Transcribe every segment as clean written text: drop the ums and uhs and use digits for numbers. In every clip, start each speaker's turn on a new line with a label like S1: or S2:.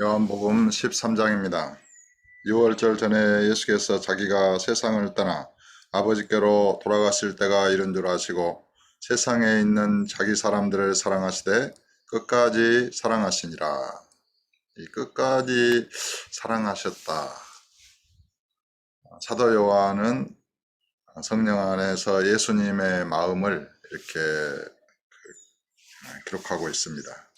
S1: 요한복음 13장입니다. 6월절 전에 예수께서 자기가 세상을 떠나 아버지께로 돌아가실 때가 이른 줄 아시고 세상에 있는 자기 사람들을 사랑하시되 끝까지 사랑하시니라. 이 끝까지 사랑하셨다. 사도 요한은 성령 안에서 예수님의 마음을 이렇게 기록하고 있습니다.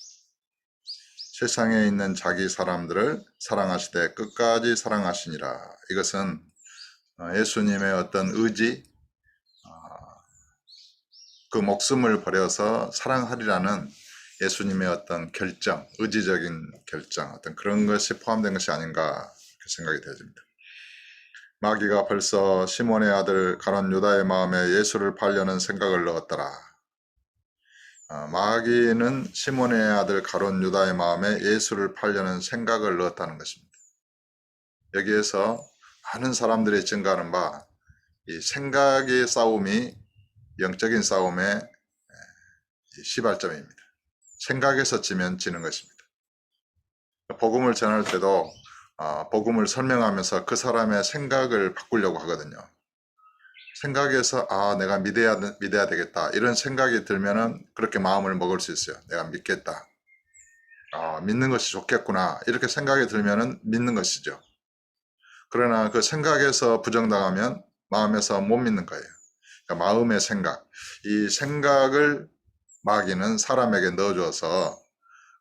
S1: 세상에 있는 자기 사람들을 사랑하시되 끝까지 사랑하시니라. 이것은 예수님의 어떤 의지, 그 목숨을 버려서 사랑하리라는 예수님의 어떤 결정, 의지적인 결정, 어떤 그런 것이 포함된 것이 아닌가 생각이 되어집니다. 마귀가 벌써 시몬의 아들 가룟 유다의 마음에 예수를 팔려는 생각을 넣었더라. 마귀는 시몬의 아들 가룟 유다의 마음에 예수를 팔려는 생각을 넣었다는 것입니다. 여기에서 많은 사람들이 증가하는 바, 이 생각의 싸움이 영적인 싸움의 시발점입니다. 생각에서 지면 지는 것입니다. 복음을 전할 때도 복음을 설명하면서 그 사람의 생각을 바꾸려고 하거든요. 생각에서 내가 믿어야 되겠다 이런 생각이 들면은 그렇게 마음을 먹을 수 있어요. 내가 믿겠다. 믿는 것이 좋겠구나 이렇게 생각이 들면은 믿는 것이죠. 그러나 그 생각에서 부정당하면 마음에서 못 믿는 거예요. 그러니까 마음의 생각, 이 생각을 마귀는 사람에게 넣어줘서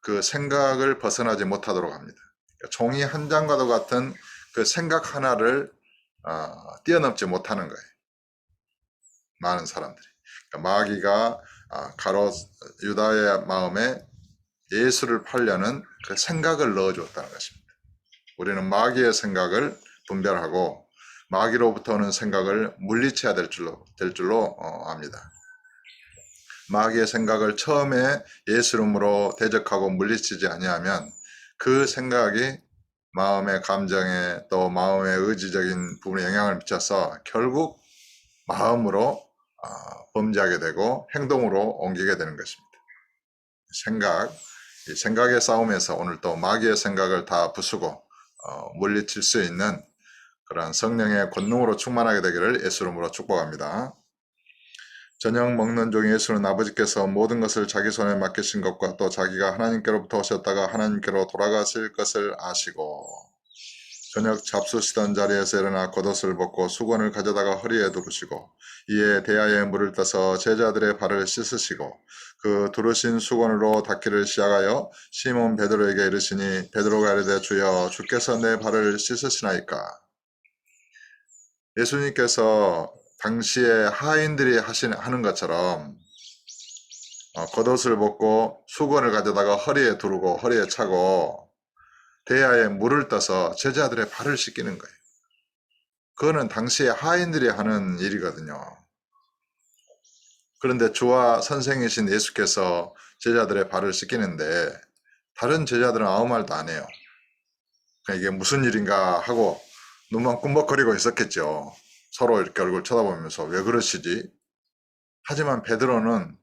S1: 그 생각을 벗어나지 못하도록 합니다. 그러니까 종이 한 장과도 같은 그 생각 하나를 뛰어넘지 못하는 거예요. 많은 사람들이. 그러니까 마귀가 유다의 마음에 예수를 팔려는 그 생각을 넣어줬다는 것입니다. 우리는 마귀의 생각을 분별하고 마귀로부터 오는 생각을 물리쳐야 될 줄로 압니다. 마귀의 생각을 처음에 예수 이름으로 대적하고 물리치지 아니하면 그 생각이 마음의 감정에 또 마음의 의지적인 부분에 영향을 미쳐서 결국 마음으로 범죄하게 되고 행동으로 옮기게 되는 것입니다. 이 생각의 싸움에서 오늘 또 마귀의 생각을 다 부수고 물리칠 수 있는 그런 성령의 권능으로 충만하게 되기를 예수 이름으로 축복합니다. 저녁 먹는 중 예수는 아버지께서 모든 것을 자기 손에 맡기신 것과 또 자기가 하나님께로부터 오셨다가 하나님께로 돌아가실 것을 아시고 저녁 잡수시던 자리에서 일어나 겉옷을 벗고 수건을 가져다가 허리에 두르시고 이에 대야에 물을 떠서 제자들의 발을 씻으시고 그 두르신 수건으로 닦기를 시작하여 시몬 베드로에게 이르시니 베드로가 이르되 주여 주께서 내 발을 씻으시나이까. 예수님께서 당시에 하인들이 하는 것처럼 겉옷을 벗고 수건을 가져다가 허리에 두르고 허리에 차고 대야에 물을 떠서 제자들의 발을 씻기는 거예요. 그거는 당시에 하인들이 하는 일이거든요. 그런데 주와 선생이신 예수께서 제자들의 발을 씻기는데 다른 제자들은 아무 말도 안 해요. 이게 무슨 일인가 하고 눈만 꿈벅거리고 있었겠죠. 서로 이렇게 얼굴 쳐다보면서 왜 그러시지? 하지만 베드로는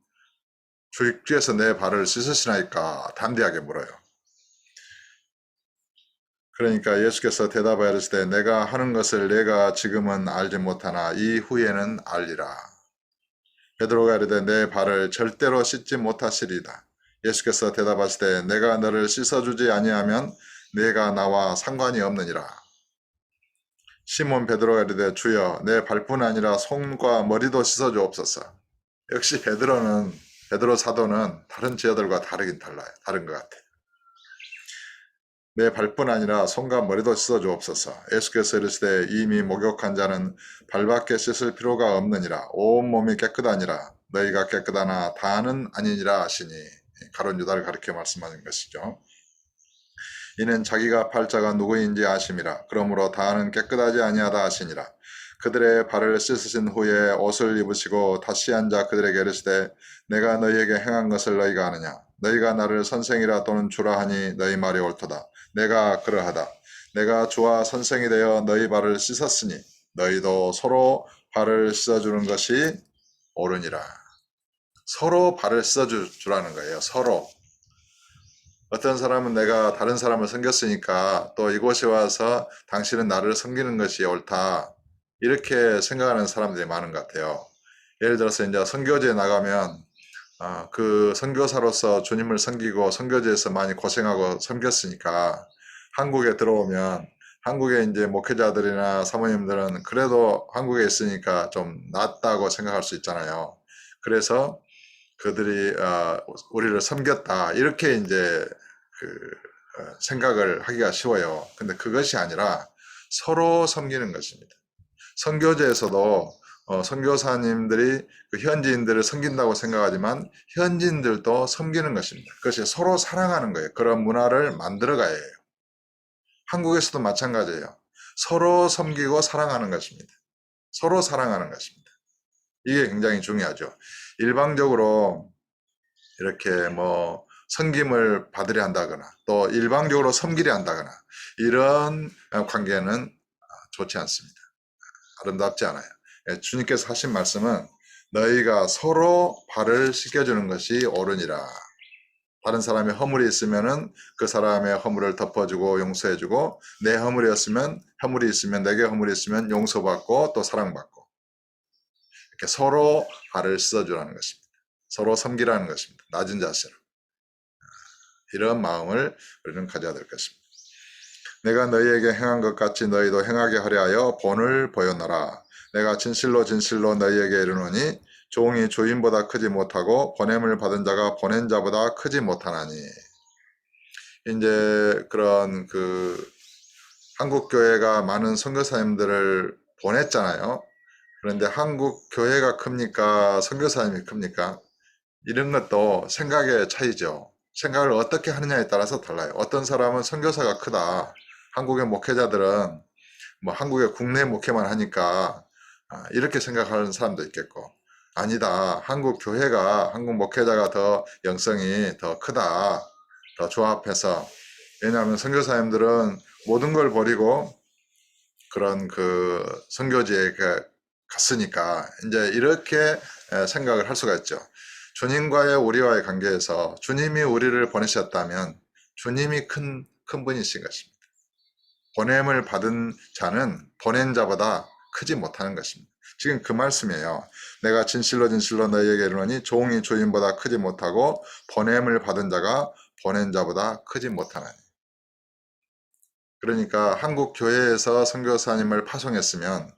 S1: 주께서 내 발을 씻으시나이까 담대하게 물어요. 그러니까 예수께서 대답하여 이르시되 내가 하는 것을 내가 지금은 알지 못하나 이후에는 알리라. 베드로가 이르되 내 발을 절대로 씻지 못하시리다. 예수께서 대답하시되 내가 너를 씻어주지 아니하면 내가 나와 상관이 없느니라. 시몬 베드로가 이르되 주여 내 발뿐 아니라 손과 머리도 씻어주옵소서. 역시 베드로 사도는 다른 제자들과 다른 것 같아요. 내 발뿐 아니라 손과 머리도 씻어주옵소서. 예수께서 이르시되 이미 목욕한 자는 발밖에 씻을 필요가 없느니라. 온 몸이 깨끗하니라. 너희가 깨끗하나 다는 아니니라 하시니 가룟 유다를 가리켜 말씀하는 것이죠. 이는 자기가 팔자가 누구인지 아심이라. 그러므로 다는 깨끗하지 아니하다 하시니라. 그들의 발을 씻으신 후에 옷을 입으시고 다시 앉아 그들에게 이르시되 내가 너희에게 행한 것을 너희가 아느냐. 너희가 나를 선생이라 또는 주라 하니 너희 말이 옳도다. 내가 그러하다. 내가 주와 선생이 되어 너희 발을 씻었으니 너희도 서로 발을 씻어주는 것이 옳으니라. 서로 발을 씻어주라는 거예요. 서로. 어떤 사람은 내가 다른 사람을 섬겼으니까 또 이곳에 와서 당신은 나를 섬기는 것이 옳다. 이렇게 생각하는 사람들이 많은 것 같아요. 예를 들어서 이제 선교지에 나가면 그 선교사로서 주님을 섬기고 선교지에서 많이 고생하고 섬겼으니까 한국에 들어오면 한국의 이제 목회자들이나 사모님들은 그래도 한국에 있으니까 좀 낫다고 생각할 수 있잖아요. 그래서 그들이 우리를 섬겼다 이렇게 이제 생각을 하기가 쉬워요. 근데 그것이 아니라 서로 섬기는 것입니다. 선교제에서도 선교사님들이 그 현지인들을 섬긴다고 생각하지만 현지인들도 섬기는 것입니다. 그것이 서로 사랑하는 거예요. 그런 문화를 만들어 가야 해요. 한국에서도 마찬가지예요. 서로 섬기고 사랑하는 것입니다. 서로 사랑하는 것입니다. 이게 굉장히 중요하죠. 일방적으로 이렇게 뭐 섬김을 받으려 한다거나 또 일방적으로 섬기려 한다거나 이런 관계는 좋지 않습니다. 아름답지 않아요. 주님께서 하신 말씀은 너희가 서로 발을 씻겨주는 것이 옳으니라. 다른 사람의 허물이 있으면은 그 사람의 허물을 덮어주고 용서해주고 내 허물이 있으면 내게 허물이 있으면 용서받고 또 사랑받고 이렇게 서로 발을 씻어주라는 것입니다. 서로 섬기라는 것입니다. 낮은 자세로. 이런 마음을 우리는 가져야 될 것입니다. 내가 너희에게 행한 것 같이 너희도 행하게 하려 하여 본을 보였노라. 내가 진실로 진실로 너희에게 이르노니 종이 주인보다 크지 못하고 보냄을 받은 자가 보낸 자보다 크지 못하나니. 이제 그런 한국 교회가 많은 선교사님들을 보냈잖아요. 그런데 한국 교회가 큽니까? 선교사님이 큽니까? 이런 것도 생각의 차이죠. 생각을 어떻게 하느냐에 따라서 달라요. 어떤 사람은 선교사가 크다. 한국의 목회자들은 뭐 한국의 국내 목회만 하니까 이렇게 생각하는 사람도 있겠고, 아니다. 한국 교회가 한국 목회자가 더 영성이 더 크다. 더 조합해서. 왜냐하면 선교사님들은 모든 걸 버리고 그런 선교지에 갔으니까 이제 이렇게 생각을 할 수가 있죠. 주님과의 우리와의 관계에서 주님이 우리를 보내셨다면 주님이 큰 분이신 것입니다. 보냄을 받은 자는 보낸 자보다 크지 못하는 것입니다. 지금 그 말씀이에요. 내가 진실로 진실로 너희에게 이르노니 종이 주인보다 크지 못하고 보냄을 받은 자가 보낸 자보다 크지 못하나니. 그러니까 한국 교회에서 선교사님을 파송했으면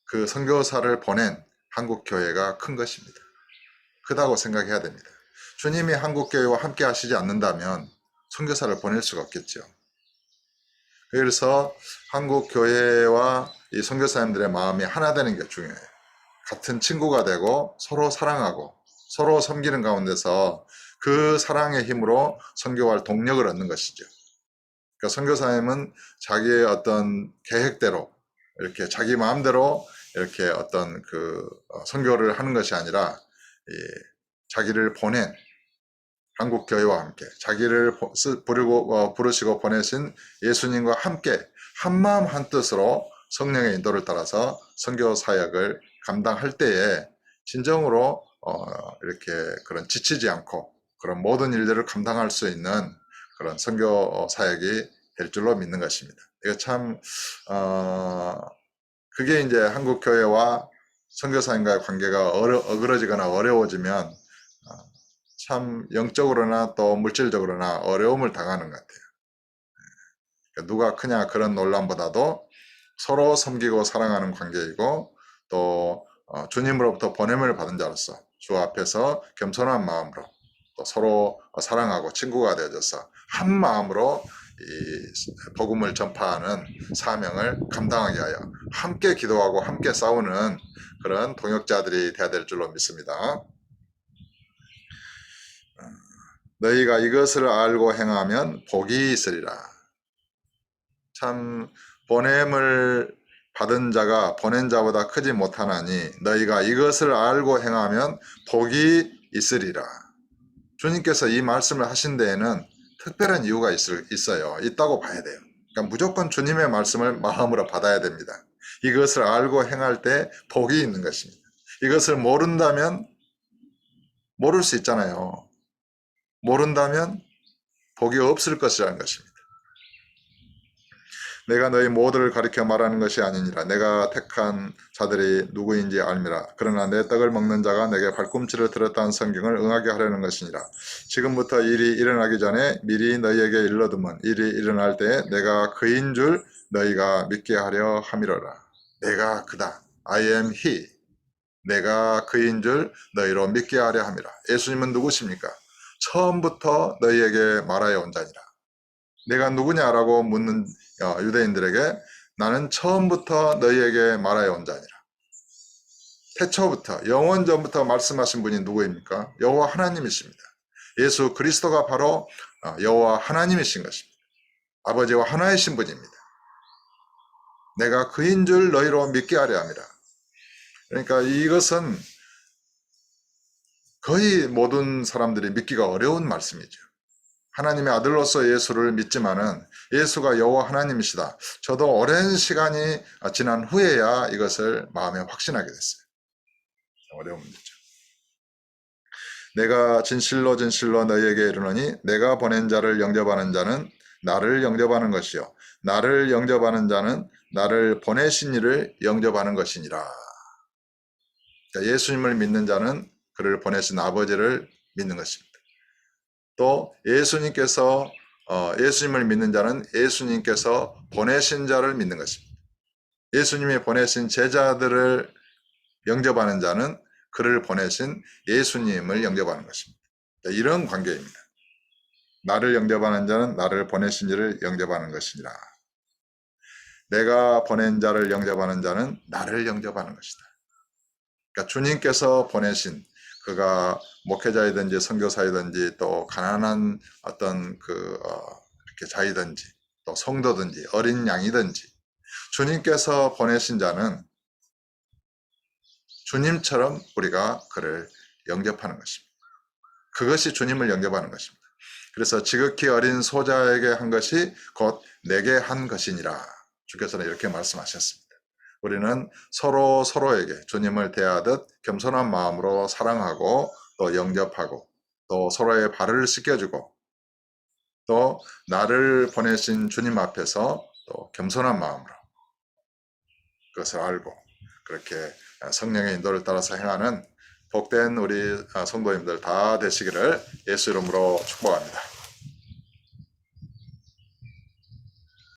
S1: 그 선교사를 보낸 한국 교회가 큰 것입니다. 크다고 생각해야 됩니다. 주님이 한국 교회와 함께 하시지 않는다면 선교사를 보낼 수가 없겠죠. 그래서 한국 교회와 이 선교사님들의 마음이 하나 되는 게 중요해요. 같은 친구가 되고 서로 사랑하고 서로 섬기는 가운데서 그 사랑의 힘으로 선교할 동력을 얻는 것이죠. 그러니까 선교사님은 자기의 어떤 계획대로 이렇게 자기 마음대로 이렇게 어떤 선교를 하는 것이 아니라 자기를 보낸 한국 교회와 함께 자기를 부르시고 보내신 예수님과 함께 한마음 한뜻으로 성령의 인도를 따라서 선교 사역을 감당할 때에 진정으로 이렇게 그런 지치지 않고 그런 모든 일들을 감당할 수 있는 그런 선교 사역이 될 줄로 믿는 것입니다. 이거 참 그게 이제 한국 교회와 선교사님과의 관계가 어그러지거나 어려워지면 참 영적으로나 또 물질적으로나 어려움을 당하는 것 같아요. 그러니까 누가 크냐 그런 논란보다도 서로 섬기고 사랑하는 관계이고 또 주님으로부터 보냄을 받은 자로서 주 앞에서 겸손한 마음으로 또 서로 사랑하고 친구가 되어져서 한 마음으로 이 복음을 전파하는 사명을 감당하게 하여 함께 기도하고 함께 싸우는 그런 동역자들이 되어야 될 줄로 믿습니다. 너희가 이것을 알고 행하면 복이 있으리라. 참 보냄을 받은 자가 보낸 자보다 크지 못하나니 너희가 이것을 알고 행하면 복이 있으리라. 주님께서 이 말씀을 하신 데에는 특별한 이유가 있어요. 있다고 봐야 돼요. 그러니까 무조건 주님의 말씀을 마음으로 받아야 됩니다. 이것을 알고 행할 때 복이 있는 것입니다. 이것을 모른다면 모를 수 있잖아요. 모른다면 복이 없을 것이라는 것입니다. 내가 너희 모두를 가리켜 말하는 것이 아니니라. 내가 택한 자들이 누구인지 알미라. 그러나 내 떡을 먹는 자가 내게 발꿈치를 들었다는 성경을 응하게 하려는 것이니라. 지금부터 일이 일어나기 전에 미리 너희에게 일러두면 일이 일어날 때에 내가 그인 줄 너희가 믿게 하려 함이로라. 내가 그다. I am he. 내가 그인 줄 너희로 믿게 하려 함이라. 예수님은 누구십니까? 처음부터 너희에게 말하여 온 자니라. 내가 누구냐라고 묻는 유대인들에게 나는 처음부터 너희에게 말하여 온 자니라. 태초부터 영원전부터 말씀하신 분이 누구입니까? 여호와 하나님이십니다. 예수 그리스도가 바로 여호와 하나님이신 것입니다. 아버지와 하나이신 분입니다. 내가 그인 줄 너희로 믿게 하려 함이라. 그러니까 이것은 거의 모든 사람들이 믿기가 어려운 말씀이죠. 하나님의 아들로서 예수를 믿지만은 예수가 여호와 하나님이시다. 저도 오랜 시간이 지난 후에야 이것을 마음에 확신하게 됐어요. 어려운 문제죠. 내가 진실로 진실로 너희에게 이르노니 내가 보낸 자를 영접하는 자는 나를 영접하는 것이요 나를 영접하는 자는 나를 보내신 이를 영접하는 것이니라. 그러니까 예수님을 믿는 자는 그를 보내신 아버지를 믿는 것입니다. 또 예수님께서 예수님을 믿는 자는 예수님께서 보내신 자를 믿는 것입니다. 예수님이 보내신 제자들을 영접하는 자는 그를 보내신 예수님을 영접하는 것입니다. 이런 관계입니다. 나를 영접하는 자는 나를 보내신 이를 영접하는 것이니라. 내가 보낸 자를 영접하는 자는 나를 영접하는 것이다. 그러니까 주님께서 보내신 그가 목회자이든지 선교사이든지 또 가난한 어떤 이렇게 자이든지 또 성도든지 어린 양이든지 주님께서 보내신 자는 주님처럼 우리가 그를 영접하는 것입니다. 그것이 주님을 영접하는 것입니다. 그래서 지극히 어린 소자에게 한 것이 곧 내게 한 것이니라. 주께서는 이렇게 말씀하셨습니다. 우리는 서로에게 주님을 대하듯 겸손한 마음으로 사랑하고 또 영접하고 또 서로의 발을 씻겨주고 또 나를 보내신 주님 앞에서 또 겸손한 마음으로 그것을 알고 그렇게 성령의 인도를 따라서 행하는 복된 우리 성도님들 다 되시기를 예수 이름으로 축복합니다.